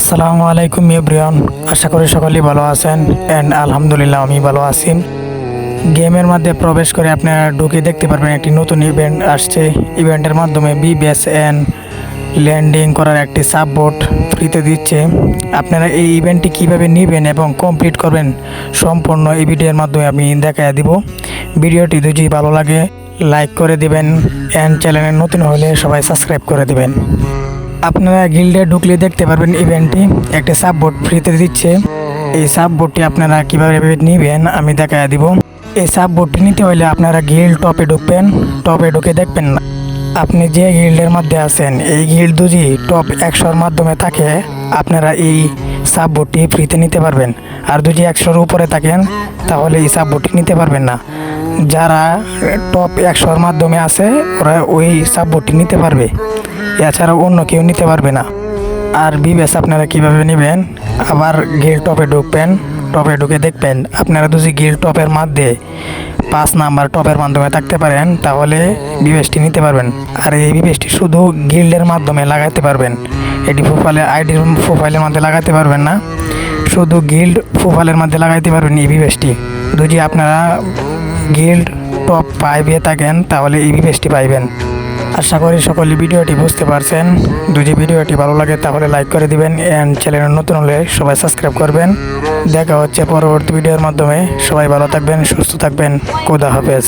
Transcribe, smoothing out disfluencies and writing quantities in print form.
আসসালামু আলাইকুম এভরিওয়ান, আশা করি সকলেই ভালো আছেন অ্যান্ড আলহামদুলিল্লাহ আমি ভালো আছি। গেমের মধ্যে প্রবেশ করে আপনারা ঢুকে দেখতে পারবেন একটি নতুন ইভেন্ট আসছে। ইভেন্টের মাধ্যমে বিবিএসএন ল্যান্ডিং করার একটি সাববোট ফ্রিতে দিচ্ছে। আপনারা এই ইভেন্টটি কীভাবে নেবেন এবং কমপ্লিট করবেন সম্পূর্ণ এই ভিডিওর মাধ্যমে আমি দেখায় দিব। ভিডিওটি যদি ভালো লাগে লাইক করে দিবেন অ্যান্ড চ্যানেলে নতুন হলে সবাই সাবস্ক্রাইব করে দিবেন। আপনারা গিল্ডে ঢুকলে দেখতে পারবেন ইভেন্টটি একটি সাববোট ফ্রিতে দিচ্ছে। এই সাববোটটি আপনারা কীভাবে নেবেন আমি দেখায় দিব। এই সাববোটটি নিতে হলে আপনারা গিল্ড টপে ঢুকবেন। টপে ঢুকে দেখবেন আপনি যে গিল্ডের মধ্যে আছেন এই গিল্ড যদি টপ 100-র মাধ্যমে থাকে আপনারা এই সাববোটটি ফ্রিতে নিতে পারবেন। আর যদি 100-র উপরে থাকেন তাহলে এই সাববোটটি নিতে পারবেন না। যারা টপ 100-র মাধ্যমে আছে ওরা ওই সাববোটটি নিতে পারবে, এছাড়া অন্য কেউ নিতে পারবে না। আর বিবেস আপনারা কিভাবে নেবেন, আবার গিল্ড টপে ঢুকবেন। টপে ঢুকে দেখবেন আপনারা যদি গিল্ড টপের মধ্যে 5 নাম্বার টপের মাধ্যমে থাকতে পারেন তাহলে বিবেসটি নিতে পারবেন। আর এই বিবেসটি শুধু গিল্ডের মাধ্যমে লাগাতে পারবেন, এটি আইডির প্রোফাইলের মধ্যে লাগাতে পারবেন না, শুধু গিল্ড প্রোফাইলের মধ্যে লাগাইতে পারবেন এই বিবেসটি। যদি আপনারা গিল্ড টপ 5-এ থাকেন তাহলে এই বিবেসটি পাইবেন। আশা করি সকলে ভিডিওটি বুঝতে পারছেন। যদি ভিডিওটি ভালো লাগে তাহলে লাইক করে দিবেন অ্যান্ড চ্যানেল নতুন হলে সবাই সাবস্ক্রাইব করবেন। দেখা হচ্ছে পরবর্তী ভিডিওর মাধ্যমে। সবাই ভালো থাকবেন, সুস্থ থাকবেন। খোদা হাফেজ।